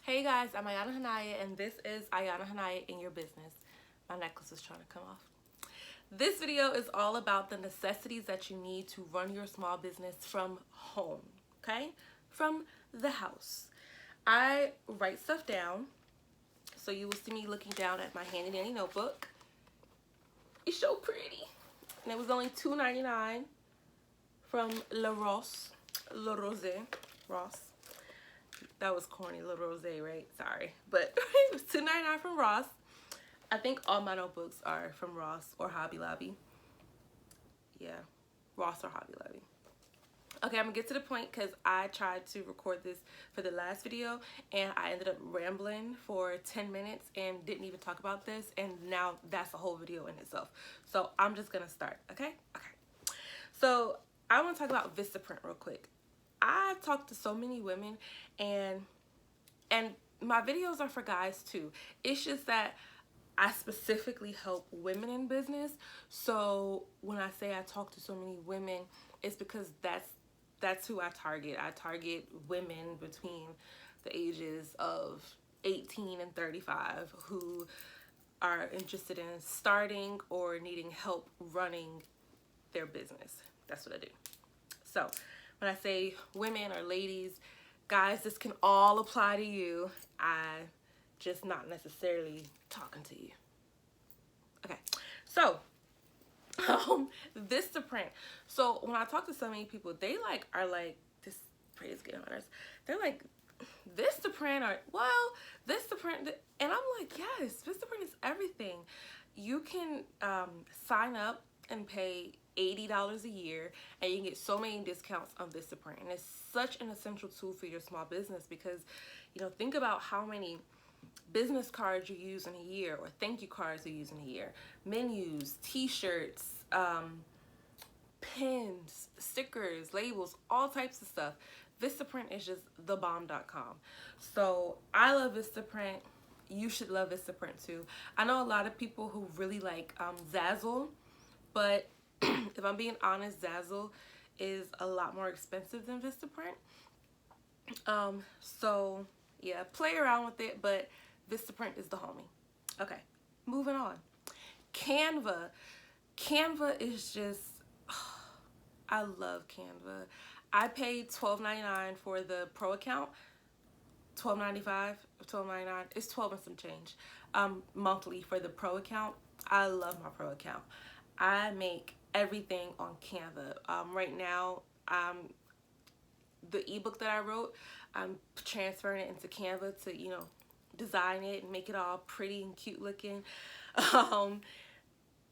Hey guys, I'm Ayanahhanaya and this is Ayanahhanaya in your business. My necklace is trying to come off. This video is all about the necessities that you need to run your small business from home, okay? From the house. I write stuff down, so you will see me looking down at my handy dandy notebook. It's so pretty. And it was only $2.99 from La Rose. Ross. That was corny, La Rose, right? Sorry. But it was $2.99 from Ross. I think all my notebooks are from Ross or Hobby Lobby. Yeah, Ross or Hobby Lobby. Okay, I'm gonna get to the point because I tried to record this for the last video and I ended up rambling for 10 minutes and didn't even talk about this, and now that's a whole video in itself. So I'm just gonna start, okay? Okay. So I want to talk about Vistaprint real quick. I've talked to so many women and my videos are for guys too. It's just that I specifically help women in business. So when I say I talk to so many women, it's because that's who I target. I target women between the ages of 18 and 35 who are interested in starting or needing help running their business. That's what I do. So when I say women or ladies, guys, this can all apply to you. I just not necessarily talking to you. Okay, so Vistaprint. So when I talk to so many people, they are like, this praise getting on us. They're like, Vistaprint, or well, Vistaprint, and I'm like, yes, Vistaprint is everything. You can sign up and pay $80 a year and you can get so many discounts on Vistaprint, and it's such an essential tool for your small business because, you know, think about how many business cards you use in a year or thank you cards you use in a year, menus, t-shirts, pins, stickers, labels, all types of stuff. Vistaprint is just thebomb.com. So I love Vistaprint. You should love Vistaprint too. I know a lot of people who really like Zazzle, but if I'm being honest, Zazzle is a lot more expensive than Vistaprint. So yeah, play around with it, but Vistaprint is the homie. Okay, moving on. Canva. Canva is just, I love Canva. I paid $12.99 for the pro account. $12.95 or $12.99. It's 12 and some change monthly for the pro account. I love my pro account. I make everything on Canva. Right now, the ebook that I wrote, I'm transferring it into Canva to, you know, design it and make it all pretty and cute looking.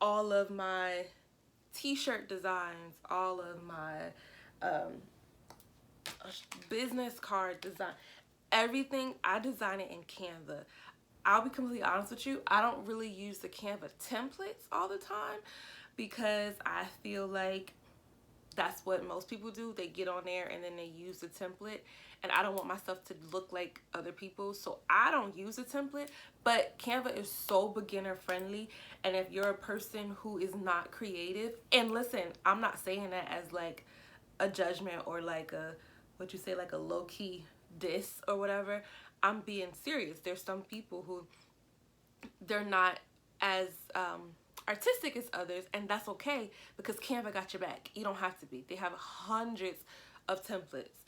All of my t-shirt designs, all of my business card design, everything, I design it in Canva. I'll be completely honest with you, I don't really use the Canva templates all the time because I feel like that's what most people do. They get on there and then they use the template, and I don't want my stuff to look like other people's, so I don't use a template. But Canva is so beginner friendly, and if you're a person who is not creative, and listen, I'm not saying that as like a judgment or like a, what you say, like a low-key diss or whatever. I'm being serious. There's some people who they're not as artistic as others, and that's okay because Canva got your back. You don't have to be. They have hundreds of templates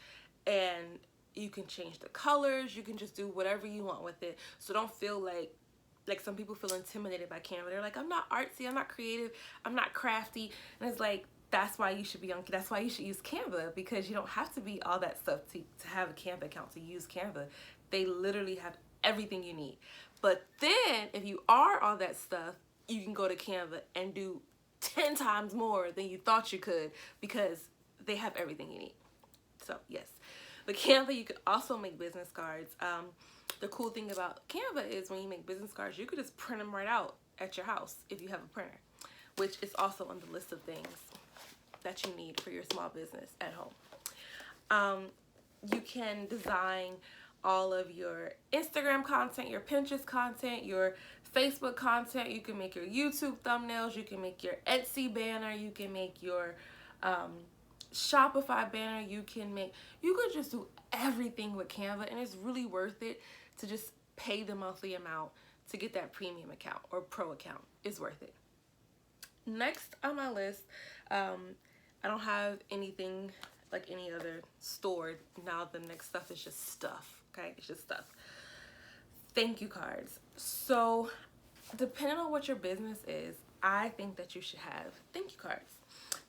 and you can change the colors. You can just do whatever you want with it. So don't feel like some people feel intimidated by Canva. They're like, I'm not artsy, I'm not creative, I'm not crafty. And it's like, that's why you should be on, that's why you should use Canva, because you don't have to be all that stuff to have a Canva account, to use Canva. They literally have everything you need. But then if you are all that stuff, you can go to Canva and do 10 times more than you thought you could because they have everything you need. So yes, but Canva, you could also make business cards. The cool thing about Canva is when you make business cards, you could just print them right out at your house if you have a printer, which is also on the list of things that you need for your small business at home. You can design all of your Instagram content, your Pinterest content, your Facebook content. You can make your YouTube thumbnails. You can make your Etsy banner. You can make your Shopify banner. You could just do everything with Canva, and it's really worth it to just pay the monthly amount to get that premium account or pro account. It's worth it. Next on my list, I don't have anything like any other store. Now the next stuff is just stuff, okay? It's just stuff. Thank you cards. So depending on what your business is, I think that you should have thank you cards.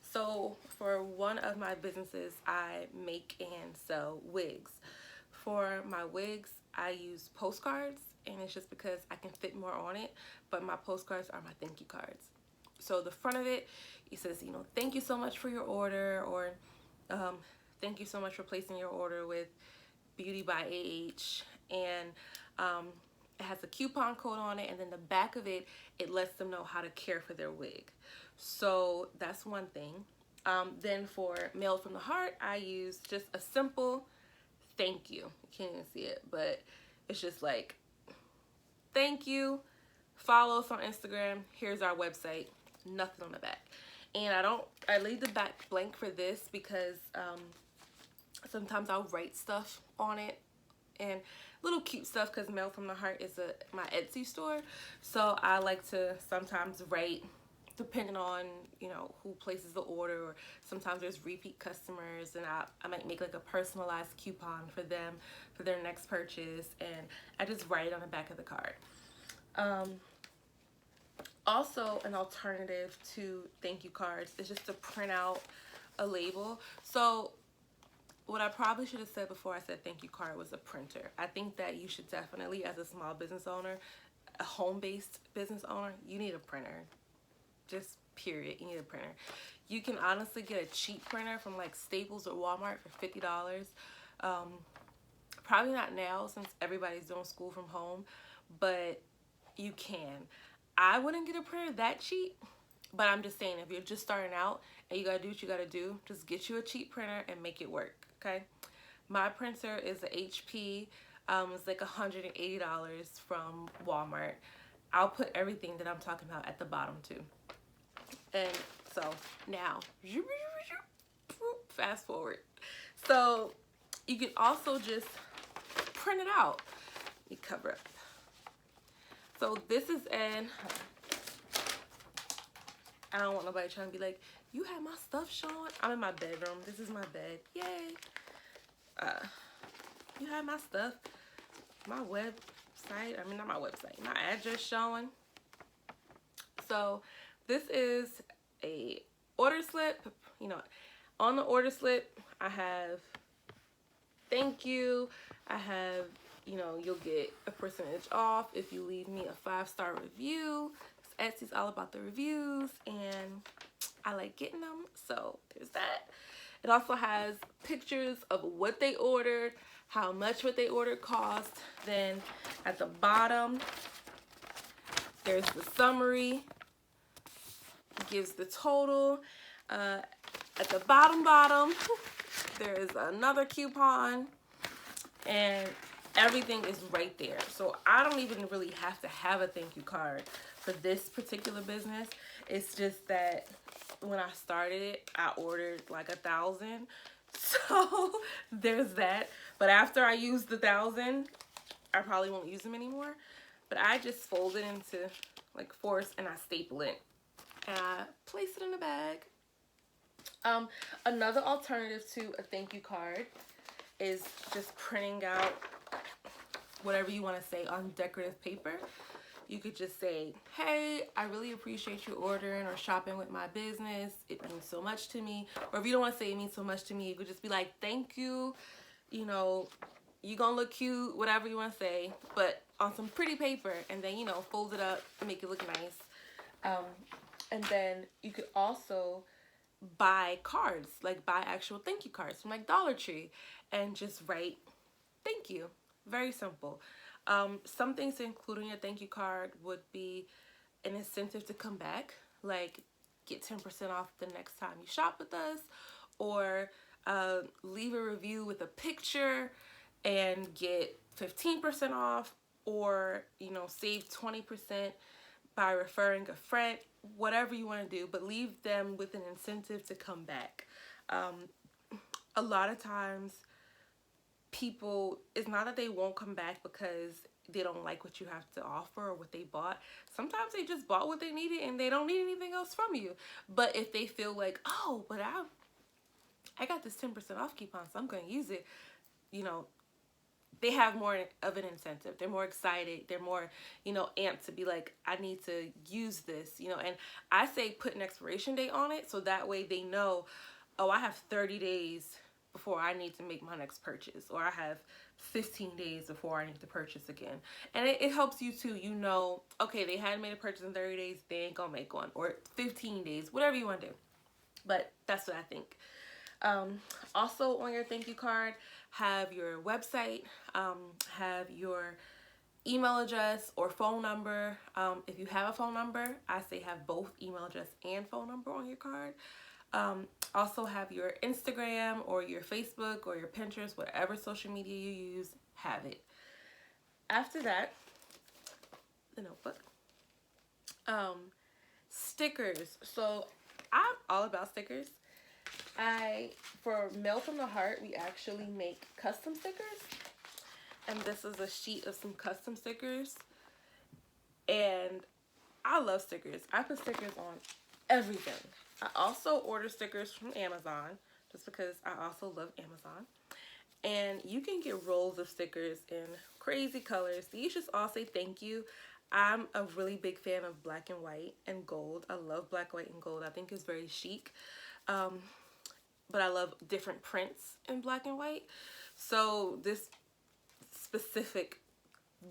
So for one of my businesses, I make and sell wigs. For my wigs, I use postcards, and it's just because I can fit more on it, but my postcards are my thank you cards. So the front of it, it says, you know, thank you so much for your order, or thank you so much for placing your order with Beauty by AH, and it has a coupon code on it, and then the back of it, it lets them know how to care for their wig. So that's one thing. Then for Mailed from the Heart, I use just a simple thank you. You can't even see it, but it's just like, thank you, follow us on Instagram, here's our website, nothing on the back. And I leave the back blank for this because sometimes I'll write stuff on it, and little cute stuff, because Mail from the Heart is my Etsy store. So I like to sometimes write, depending on, you know, who places the order, or sometimes there's repeat customers, and I might make like a personalized coupon for them for their next purchase, and I just write it on the back of the card. Also, an alternative to thank you cards is just to print out a label. So what I probably should have said before I said thank you card was a printer. I think that you should definitely, as a small business owner, a home-based business owner, you need a printer. Just period, you need a printer. You can honestly get a cheap printer from like Staples or Walmart for $50. Probably not now since everybody's doing school from home, but you can. I wouldn't get a printer that cheap, but I'm just saying, if you're just starting out and you gotta do what you gotta do, just get you a cheap printer and make it work, okay? My printer is a HP. It's like $180 from Walmart. I'll put everything that I'm talking about at the bottom too. And so now, fast forward. So you can also just print it out. Let me cover up. So this is I don't want nobody trying to be like, you have my stuff showing. I'm in my bedroom. This is my bed. Yay. You have my stuff. My website. I mean, not my website. My address showing. So this is a order slip. You know, on the order slip, I have thank you. I have, you know, you'll get a percentage off if you leave me a 5-star review. Etsy's all about the reviews, and I like getting them, so there's that. It also has pictures of what they ordered, how much what they ordered cost. Then at the bottom, there's the summary. It gives the total. At the bottom, there is another coupon, and everything is right there. So I don't even really have to have a thank you card for this particular business. It's just that when I started it, I ordered like 1,000. So there's that. But after I use the 1,000, I probably won't use them anymore. But I just fold it into like fours, and I staple it, and I place it in a bag. Another alternative to a thank you card is just printing out whatever you want to say on decorative paper. You could just say, hey, I really appreciate you ordering or shopping with my business. It means so much to me. Or if you don't want to say it means so much to me, you could just be like, thank you. You know, you gonna look cute, whatever you want to say, but on some pretty paper, and then, you know, fold it up and make it look nice. And then you could also buy cards, like buy actual thank you cards from like Dollar Tree, and just write thank you. Very simple. Some things to include in your thank you card would be an incentive to come back, like get 10% off the next time you shop with us, or leave a review with a picture and get 15% off, or, you know, save 20% by referring a friend, whatever you want to do, but leave them with an incentive to come back. A lot of times people, it's not that they won't come back because they don't like what you have to offer or what they bought. Sometimes they just bought what they needed and they don't need anything else from you. But if they feel like, oh, but I got this 10% off coupon, so I'm going to use it, you know, they have more of an incentive. They're more excited. They're more, amped to be like, I need to use this, and I say put an expiration date on it so that way they know, oh, I have 30 days before I need to make my next purchase, or I have 15 days before I need to purchase again. And it helps you too, okay, they hadn't made a purchase in 30 days, they ain't gonna make one, or 15 days, whatever you want to do. But that's what I think. Also on your thank you card, have your website, have your email address or phone number. If you have a phone number, I say have both email address and phone number on your card. Also have your Instagram or your Facebook or your Pinterest, whatever social media you use, have it. After that, the notebook. Stickers. So I'm all about stickers. For Mail from the Heart, we actually make custom stickers. And this is a sheet of some custom stickers. And I love stickers. I put stickers on everything. I also order stickers from Amazon just because I also love Amazon. And you can get rolls of stickers in crazy colors. These just all say thank you. I'm a really big fan of black and white and gold. I love black, white, and gold. I think it's very chic. But I love different prints in black and white. So this specific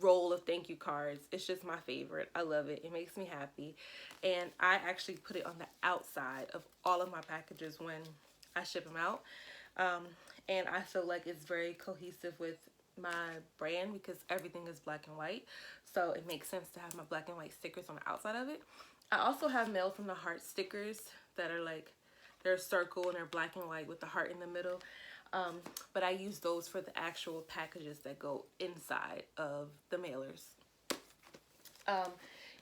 roll of thank you cards, it's just my favorite. I love it. It makes me happy. And I actually put it on the outside of all of my packages when I ship them out. And I feel like it's very cohesive with my brand because everything is black and white. So it makes sense to have my black and white stickers on the outside of it. I also have Mail from the Heart stickers that are like, they're a circle and they're black and white with the heart in the middle. But I use those for the actual packages that go inside of the mailers.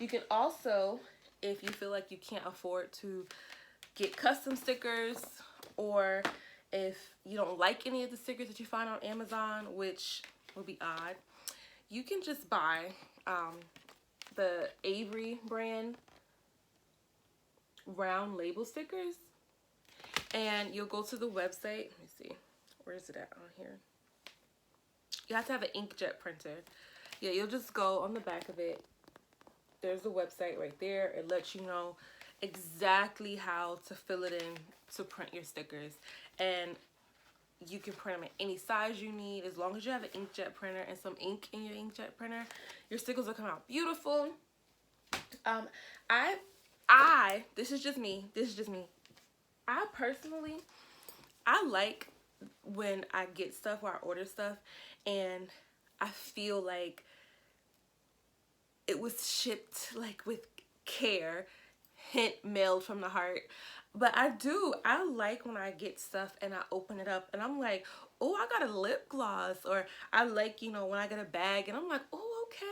You can also, if you feel like you can't afford to get custom stickers, or if you don't like any of the stickers that you find on Amazon, which would be odd, you can just buy the Avery brand round label stickers. And you'll go to the website. Let me see. Where is it at on here? You have to have an inkjet printer. Yeah, you'll just go on the back of it. There's the website right there. It lets you know exactly how to fill it in to print your stickers. And you can print them in any size you need. As long as you have an inkjet printer and some ink in your inkjet printer, your stickers will come out beautiful. This is just me. I personally, I like when I get stuff or I order stuff and I feel like it was shipped like with care, hint, mailed from the heart. But I like when I get stuff and I open it up and I'm like, oh, I got a lip gloss. Or I like, when I get a bag and I'm like, oh, okay.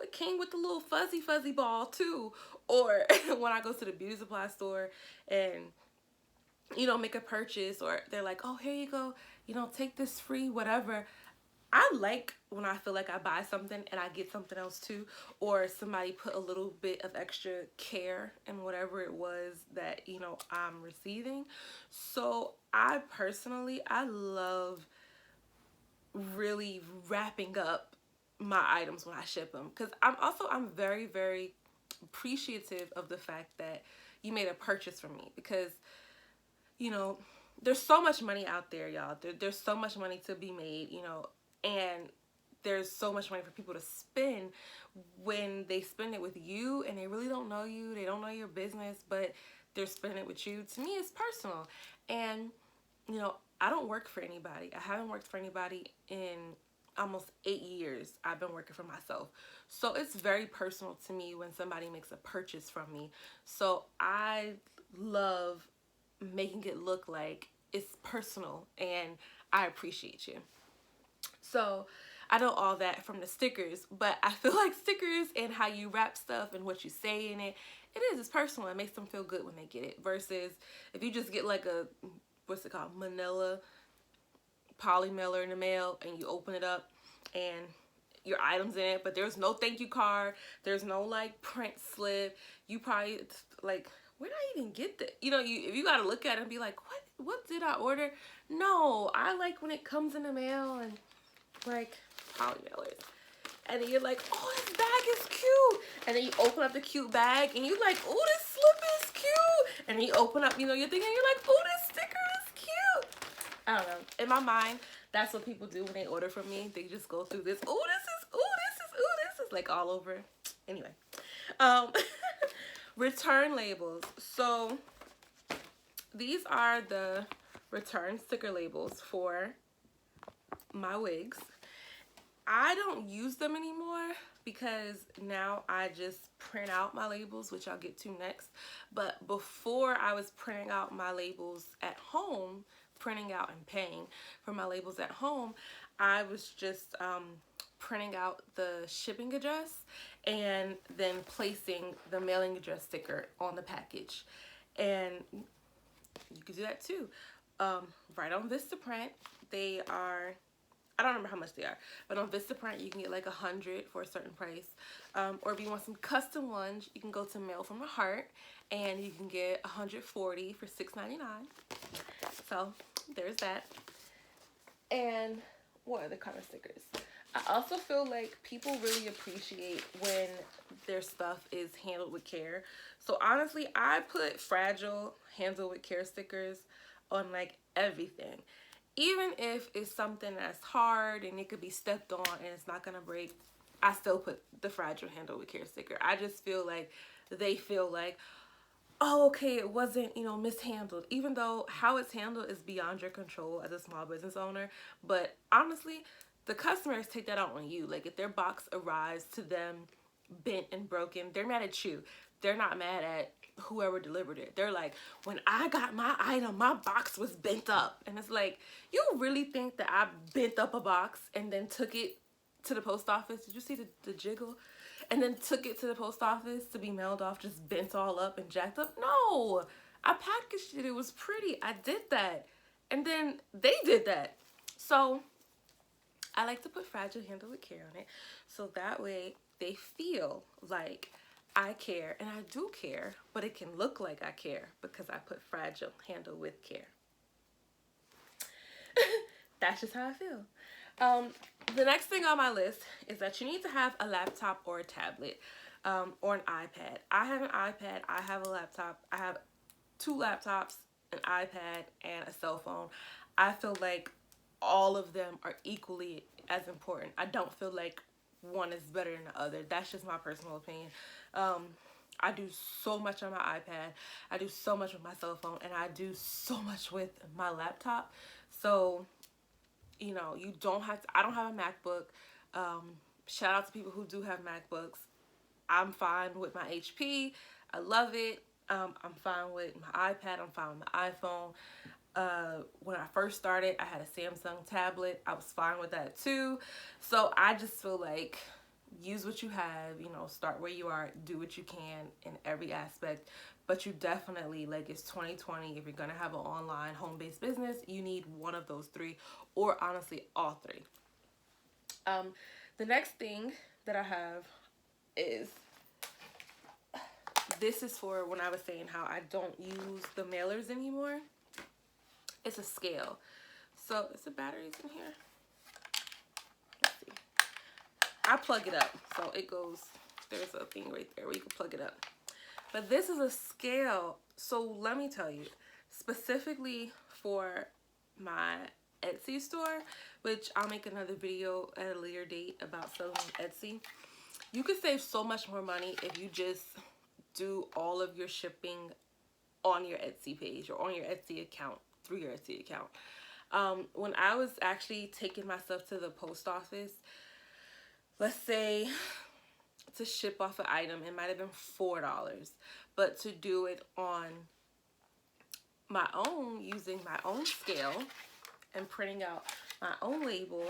It came with a little fuzzy ball too. Or when I go to the beauty supply store and, make a purchase, or they're like, oh, here you go, take this free, whatever. I like when I feel like I buy something and I get something else too, or somebody put a little bit of extra care in whatever it was that, I'm receiving. So I love really wrapping up my items when I ship them, because I'm very, very appreciative of the fact that you made a purchase from me, because there's so much money out there, y'all. There's so much money to be made, and there's so much money for people to spend when they spend it with you and they really don't know you, they don't know your business, but they're spending it with you. To me, it's personal. And, I don't work for anybody. I haven't worked for anybody in almost 8 years. I've been working for myself. So it's very personal to me when somebody makes a purchase from me. So I love making it look like it's personal and I appreciate you. So I know all that from the stickers, but I feel like stickers and how you wrap stuff and what you say in it, it's personal. It makes them feel good when they get it, versus if you just get like a, what's it called, manila poly mailer in the mail and you open it up and your items in it, but there's no thank you card, there's no like print slip. You probably like, where did I even get that? You know, if you gotta look at it and be like, what did I order? No, I like when it comes in the mail and like poly mailers. And then you're like, oh, this bag is cute. And then you open up the cute bag and you're like, oh, this slip is cute. And then you open up, you know, you're thinking, you're like, oh, this sticker is cute. I don't know. In my mind, that's what people do when they order from me. They just go through this, oh, this is like all over. Anyway. Return labels. So these are the return sticker labels for my wigs. I don't use them anymore because now I just print out my labels, which I'll get to next. But before, I was printing out my labels at home, printing out and paying for my labels at home. I was just printing out the shipping address and then placing the mailing address sticker on the package. And you can do that too. Right on Vistaprint, they are, I don't remember how much they are, but on Vistaprint you can get like 100 for a certain price. Or if you want some custom ones, you can go to Mail from a Heart and you can get 140 for $6.99. So there's that. And what other kind of stickers? I also feel like people really appreciate when their stuff is handled with care. So honestly, I put fragile, handled with care stickers on like everything. Even if it's something that's hard and it could be stepped on and it's not gonna break, I still put the fragile, handled with care sticker. I just feel like they feel like, oh, okay, it wasn't, you know, mishandled, even though how it's handled is beyond your control as a small business owner. But honestly, the customers take that out on you. Like if their box arrives to them bent and broken, they're mad at you. They're not mad at whoever delivered it. They're like, when I got my item, my box was bent up. And it's like, you really think that I bent up a box and then took it to the post office? Did you see the jiggle? And then took it to the post office to be mailed off, just bent all up and jacked up? No, I packaged it. It was pretty. I did that. And then they did that. So I like to put fragile, handled with care on it. So that way they feel like I care, and I do care, but it can look like I care because I put fragile, handled with care. That's just how I feel. The next thing on my list is that you need to have a laptop or a tablet, or an iPad. I have an iPad, I have a laptop, I have 2 laptops, an iPad, and a cell phone. I feel like all of them are equally as important. I don't feel like one is better than the other. That's just my personal opinion. I do so much on my iPad, I do so much with my cell phone, and I do so much with my laptop. So, you know, you don't have to, I don't have a MacBook. Shout out to people who do have MacBooks. I'm fine with my HP. I love it. I'm fine with my iPad. I'm fine with my iPhone. When I first started, I had a Samsung tablet. I was fine with that too. So I just feel like use what you have, you know, start where you are, do what you can in every aspect. But you definitely, like, it's 2020. If you're going to have an online home-based business, you need one of those 3, or honestly, all 3. The next thing that I have is, this is for when I was saying how I don't use the mailers anymore. It's a scale. So, is the batteries in here? Let's see. I plug it up. So, it goes, there's a thing right there where you can plug it up. But this is a scale. So, let me tell you, specifically for my Etsy store, which I'll make another video at a later date about selling on Etsy. You can save so much more money if you just do all of your shipping on your Etsy page or on your Etsy account, through your Etsy account. When I was actually taking my stuff to the post office, let's say to ship off an item, it might have been $4. But to do it on my own, using my own scale and printing out my own label,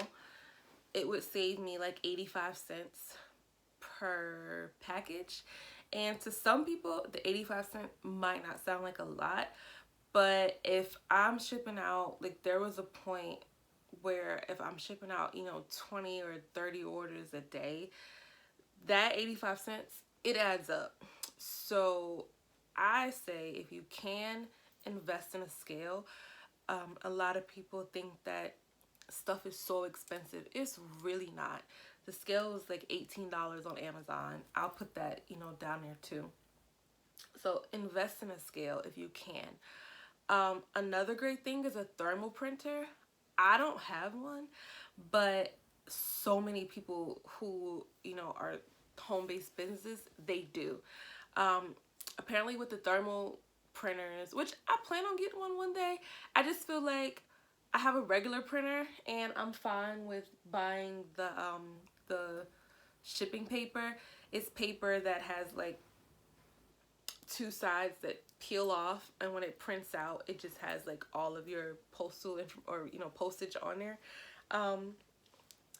it would save me like 85 cents per package. And to some people, the 85 cents might not sound like a lot, but if I'm shipping out, like there was a point where if I'm shipping out, 20 or 30 orders a day, that 85 cents, it adds up. So I say if you can invest in a scale, a lot of people think that stuff is so expensive. It's really not. The scale is like $18 on Amazon. I'll put that, down there too. So invest in a scale if you can. Another great thing is a thermal printer. I don't have one, but so many people who, are home-based businesses, they do. Apparently with the thermal printers, which I plan on getting one day, I just feel like I have a regular printer and I'm fine with buying the shipping paper. It's paper that has like two sides that peel off, and when it prints out, it just has like all of your postal or postage on there.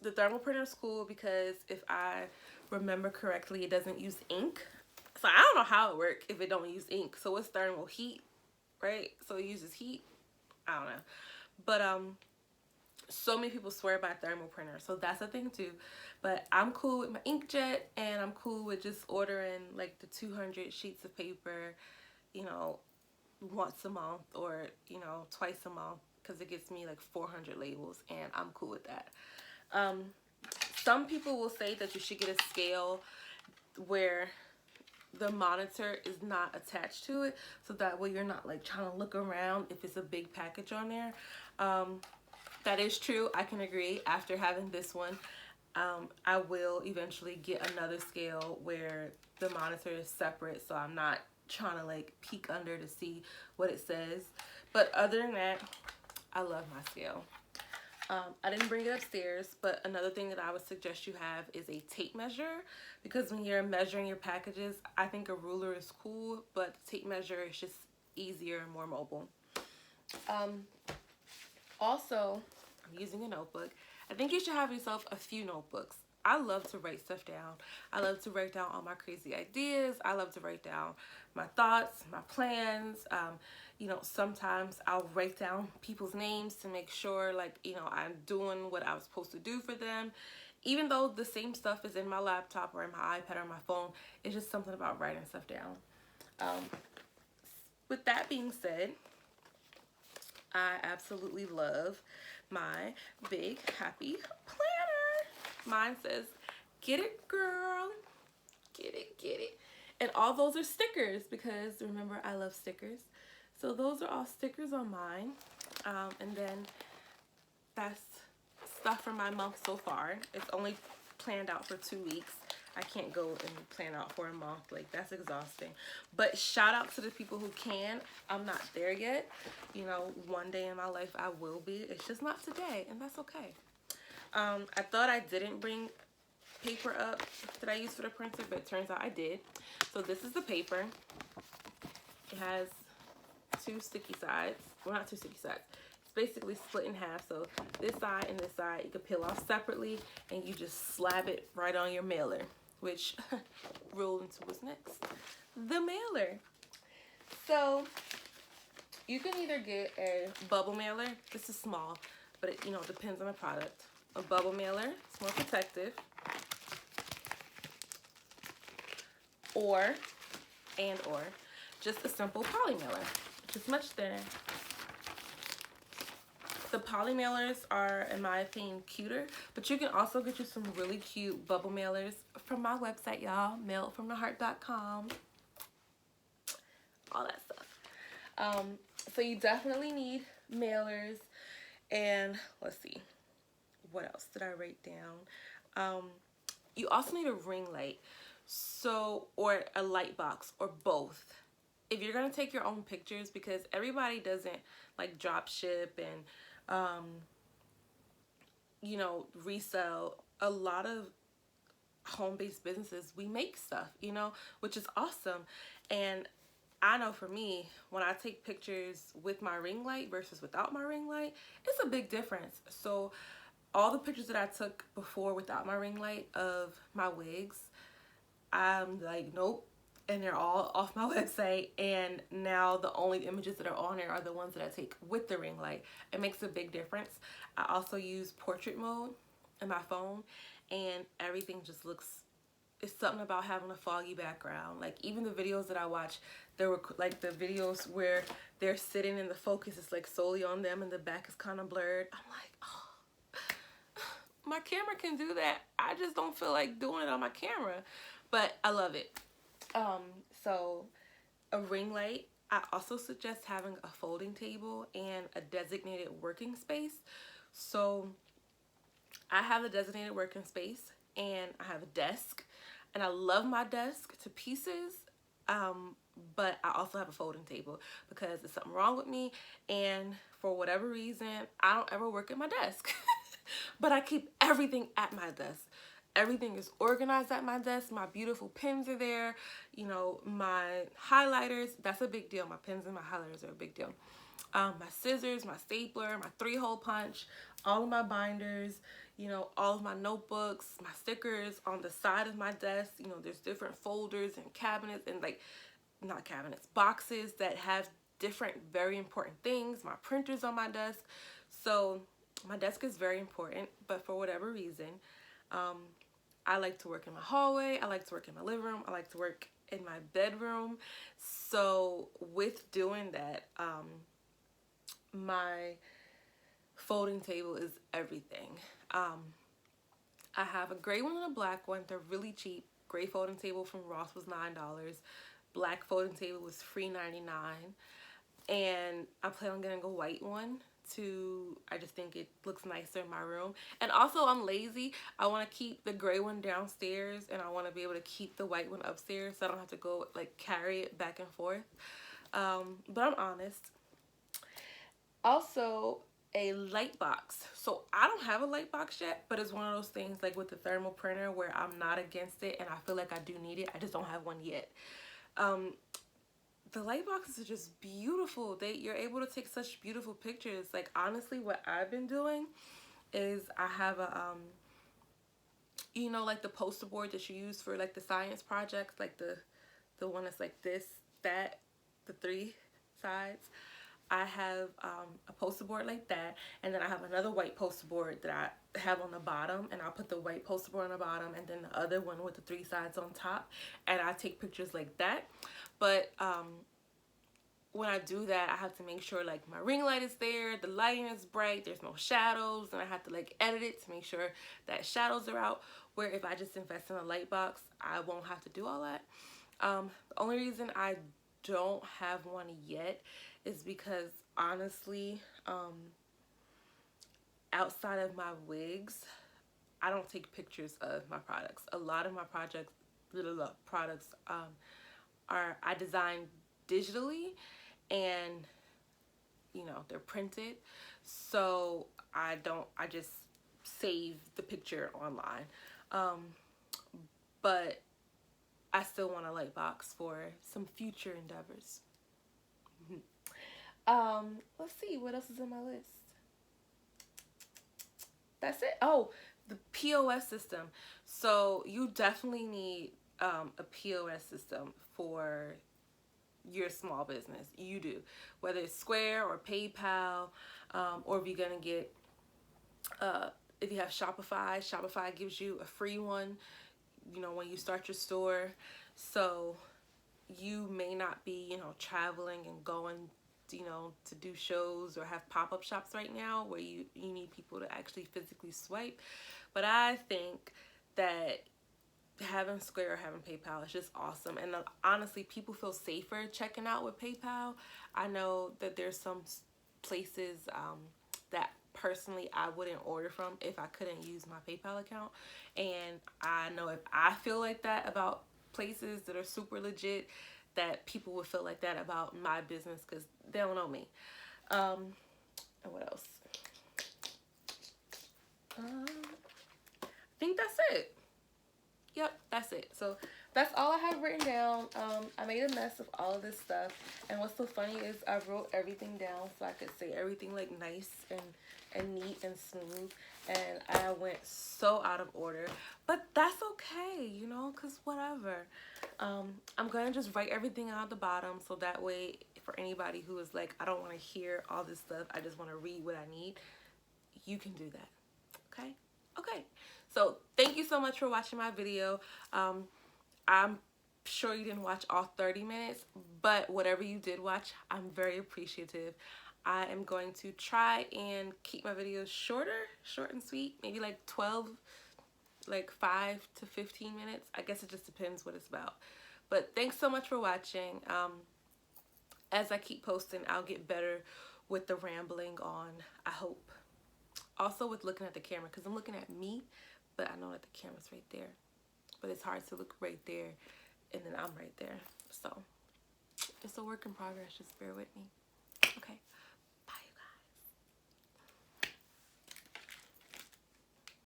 The thermal printer is cool because if I remember correctly, it doesn't use ink. So I don't know how it works if it don't use ink. So it's thermal heat, right? So it uses heat. I don't know. But so many people swear by thermal printer, so that's a thing too. But I'm cool with my inkjet, and I'm cool with just ordering like the 200 sheets of paper, once a month or twice a month, because it gets me like 400 labels, and I'm cool with that. Some people will say that you should get a scale where the monitor is not attached to it, so that way you're not like trying to look around if it's a big package on there. That is true. I can agree. After having this one, I will eventually get another scale where the monitor is separate, so I'm not trying to like peek under to see what it says. But other than that, I love my scale. I didn't bring it upstairs, but another thing that I would suggest you have is a tape measure, because when you're measuring your packages, I think a ruler is cool, but the tape measure is just easier and more mobile. Also, I'm using a notebook. I think you should have yourself a few notebooks. I love to write stuff down. I love to write down all my crazy ideas. I love to write down my thoughts, my plans. Sometimes I'll write down people's names to make sure I'm doing what I was supposed to do for them. Even though the same stuff is in my laptop or in my iPad or my phone, it's just something about writing stuff down. With that being said, I absolutely love my big happy planner. Mine says, "Get it, girl. Get it, get it." And all those are stickers, because remember, I love stickers. So those are all stickers on mine. And then that's stuff from my month so far. It's only planned out for 2 weeks. I can't go and plan out for a month. Like, that's exhausting. But shout out to the people who can. I'm not there yet. One day in my life I will be. It's just not today, and that's okay. I thought I didn't bring paper up that I use for the printer, but it turns out I did. So this is the paper. It has two sticky sides. Well, not two sticky sides. It's basically split in half. So this side and this side, you can peel off separately, and you just slab it right on your mailer, which roll into what's next. The mailer. So you can either get a bubble mailer. This is small, but it depends on the product. A bubble mailer, it's more protective. Or just a simple poly mailer, which is much thinner. The poly mailers are, in my opinion, cuter, but you can also get you some really cute bubble mailers from my website, y'all, mailedfromtheheart.com. All that stuff. So you definitely need mailers, and let's see, what else did I write down? You also need a ring light, or a light box, or both. If you're gonna take your own pictures, because everybody doesn't like drop ship and resell. A lot of home-based businesses, we make stuff, which is awesome. And I know for me, when I take pictures with my ring light versus without my ring light, it's a big difference. So all the pictures that I took before without my ring light of my wigs, I'm like, nope, and they're all off my website, and now the only images that are on there are the ones that I take with the ring light. It makes a big difference. I also use portrait mode in my phone, and everything just looks, it's something about having a foggy background. Like even the videos that I watch, there were like the videos where they're sitting and the focus is like solely on them and the back is kind of blurred. I'm like, oh, my camera can do that. I just don't feel like doing it on my camera, but I love it. So a ring light. I also suggest having a folding table and a designated working space. So I have a designated working space and I have a desk, and I love my desk to pieces. But I also have a folding table because there's something wrong with me, and for whatever reason, I don't ever work at my desk. But I keep everything at my desk. Everything is organized at my desk. My beautiful pens are there. You know, my highlighters, that's a big deal. My pens and my highlighters are a big deal. My scissors, my stapler, my 3-hole punch, all of my binders, you know, all of my notebooks, my stickers on the side of my desk. You know, there's different folders and cabinets and like, not cabinets, boxes that have different very important things. My printer's on my desk. So my desk is very important, but for whatever reason, I like to work in my hallway. I like to work in my living room. I like to work in my bedroom. So with doing that, my folding table is everything. I have a gray one and a black one. They're really cheap. Gray folding table from Ross was $9. Black folding table was $3.99. And I plan on getting a white one to, I just think it looks nicer in my room. And also I'm lazy. I want to keep the gray one downstairs, and I want to be able to keep the white one upstairs so I don't have to go like carry it back and forth. But I'm honest. Also, a light box. So I don't have a light box yet, but it's one of those things like with the thermal printer where I'm not against it and I feel like I do need it. I just don't have one yet. The light boxes are just beautiful. You're able to take such beautiful pictures. Like honestly, what I've been doing is I have a you know, like the poster board that you use for like the science projects, like the one that's like this, that, the 3 sides. I have a poster board like that, and then I have another white poster board that I have on the bottom, and I'll put the white poster board on the bottom and then the other one with the 3 sides on top, and I take pictures like that. But when I do that, I have to make sure like my ring light is there, the lighting is bright, there's no shadows, and I have to like edit it to make sure that shadows are out, where if I just invest in a light box, I won't have to do all that. The only reason I don't have one yet is because honestly, outside of my wigs, I don't take pictures of my products. A lot of my products are I design digitally, and you know, they're printed, so I just save the picture online. But I still want a light box for some future endeavors. Let's see what else is on my list. That's it. Oh, the POS system. So you definitely need a POS system for your small business. You do, whether it's Square or PayPal, or if you're gonna get if you have Shopify gives you a free one, you know, when you start your store. So you may not be, you know, traveling and going, you know, to do shows or have pop-up shops right now where you need people to actually physically swipe. But I think that having Square or having PayPal is just awesome. And honestly, people feel safer checking out with PayPal. I know that there's some places that personally I wouldn't order from if I couldn't use my PayPal account. And I know if I feel like that about places that are super legit, that people would feel like that about my business because they don't know me. And what else? I think that's it. Yep, that's it. So that's all I have written down. I made a mess of all of this stuff, and what's so funny is I wrote everything down so I could say everything like nice and neat and smooth, and I went so out of order, but that's okay, you know, because whatever. I'm gonna just write everything out at the bottom, so that way for anybody who is like, I don't want to hear all this stuff, I just want to read what I need, you can do that. Okay. Okay, so thank you so much for watching my video. I'm sure you didn't watch all 30 minutes, but whatever you did watch, I'm very appreciative. I am going to try and keep my videos short and sweet, maybe like 12, like 5 to 15 minutes. I guess it just depends what it's about. But thanks so much for watching. As I keep posting, I'll get better with the rambling on, I hope. Also with looking at the camera, because I'm looking at me, but I know that the camera's right there. But it's hard to look right there, and then I'm right there. So it's a work in progress. Just bear with me. Okay.